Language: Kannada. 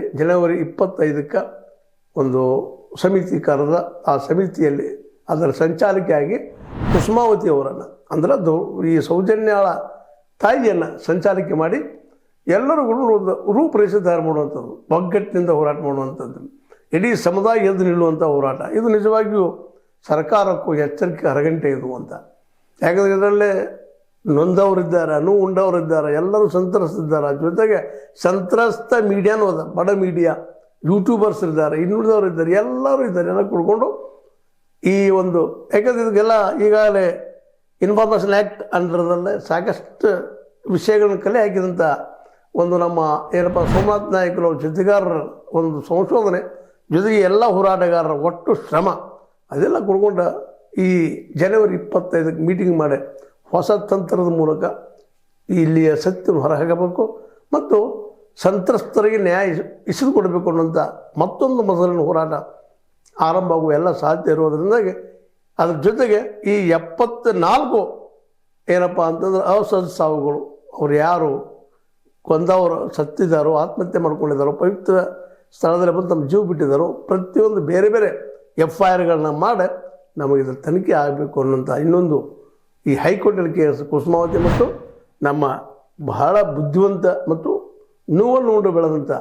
ಅಂತೇಳಿ ಜನವರಿ 25ಕ್ಕೆ ಒಂದು ಸಮಿತಿ ಕರೆದ. ಆ ಸಮಿತಿಯಲ್ಲಿ ಅದರ ಸಂಚಾಲಕಿಯಾಗಿ ಕುಸುಮಾವತಿ ಅವರನ್ನು ಅಂದರೆ ಈ ಸೌಜನ್ಯಾಳ ತಾಯಿಯನ್ನು ಸಂಚಾಲಕಿ ಮಾಡಿ ಎಲ್ಲರಿಗೂ ಒಂದು ರೂಪರೇಷೆ ತಯಾರು ಮಾಡುವಂಥದ್ದು, ಒಗ್ಗಟ್ಟಿನಿಂದ ಹೋರಾಟ ಮಾಡುವಂಥದ್ದು, ಇಡೀ ಸಮುದಾಯ ಎದ್ದು ನಿಲ್ಲುವಂಥ ಹೋರಾಟ. ಇದು ನಿಜವಾಗಿಯೂ ಸರ್ಕಾರಕ್ಕೂ ಎಚ್ಚರಿಕೆ ಹರಗಂಟೆ ಇದು ಅಂತ. ಯಾಕಂದರೆ ಇದರಲ್ಲೇ ನೊಂದವರಿದ್ದಾರೆ, ನೋವು ಉಂಡವರಿದ್ದಾರೆ, ಎಲ್ಲರೂ ಸಂತ್ರಸ್ತಿದ್ದಾರೆ. ಜೊತೆಗೆ ಸಂತ್ರಸ್ತ ಮೀಡಿಯಾನೂ ಅದ, ಬಡ ಮೀಡಿಯಾ, ಯೂಟ್ಯೂಬರ್ಸ್ ಇದ್ದಾರೆ, ಇನ್ನುಳಿದವರು ಇದ್ದಾರೆ, ಎಲ್ಲರೂ ಇದ್ದಾರೆ. ಎಲ್ಲ ಕುಡ್ಕೊಂಡು ಈ ಒಂದು ಯಾಕಂದರೆ ಇದಕ್ಕೆಲ್ಲ ಈಗಾಗಲೇ ಇನ್ಫಾರ್ಮೇಷನ್ ಆ್ಯಕ್ಟ್ ಅಂಡರ್ದಲ್ಲೇ ಸಾಕಷ್ಟು ವಿಷಯಗಳನ್ನ ಕಲೆ ಹಾಕಿದಂಥ ಒಂದು ನಮ್ಮ ಏನಪ್ಪ ಸೋಮನಾಥ್ ನಾಯಕರು ಜೊತೆಗಾರರ ಒಂದು ಸಂಶೋಧನೆ, ಜೊತೆಗೆ ಎಲ್ಲ ಹೋರಾಟಗಾರರ ಒಟ್ಟು ಶ್ರಮ ಅದೆಲ್ಲ ಕುಡ್ಕೊಂಡು ಈ ಜನವರಿ 25ಕ್ಕೆ ಮೀಟಿಂಗ್ ಮಾಡಿ ಹೊಸ ತಂತ್ರದ ಮೂಲಕ ಇಲ್ಲಿಯ ಸತ್ಯವನ್ನು ಹೊರಹಾಕಬೇಕು ಮತ್ತು ಸಂತ್ರಸ್ತರಿಗೆ ನ್ಯಾಯ ಇಸಿದು ಕೊಡಬೇಕು ಅನ್ನೋಂಥ ಮತ್ತೊಂದು ಮೊದಲಿನ ಹೋರಾಟ ಆರಂಭ ಆಗುವ ಎಲ್ಲ ಸಾಧ್ಯ ಇರೋದರಿಂದಾಗಿ ಅದ್ರ ಜೊತೆಗೆ ಈ 74 ಏನಪ್ಪ ಅಂತಂದ್ರೆ ಅಸಹಜ ಸಾವುಗಳು, ಅವ್ರು ಯಾರು ಕೊಂದವರು ಸತ್ತಿದ್ದಾರೋ, ಆತ್ಮಹತ್ಯೆ ಮಾಡ್ಕೊಂಡಿದ್ದಾರೋ, ಪವಿತ್ರ ಸ್ಥಳದಲ್ಲಿ ಬಂದು ತಮ್ಮ ಜೀವ ಬಿಟ್ಟಿದ್ದಾರೋ, ಪ್ರತಿಯೊಂದು ಬೇರೆ ಬೇರೆ FIRಗಳನ್ನ ಮಾಡಿ ನಮಗೆ ಇದರ ತನಿಖೆ ಆಗಬೇಕು ಅನ್ನೋಂಥ ಇನ್ನೊಂದು ಈ ಹೈಕೋರ್ಟಲ್ಲಿ ಕೇಸ್ ಕುಸುಮಾವತಿ ಮತ್ತು ನಮ್ಮ ಬಹಳ ಬುದ್ಧಿವಂತ ಮತ್ತು ನೋವನ್ನು ಉಂಡು ಬೆಳೆದಂಥ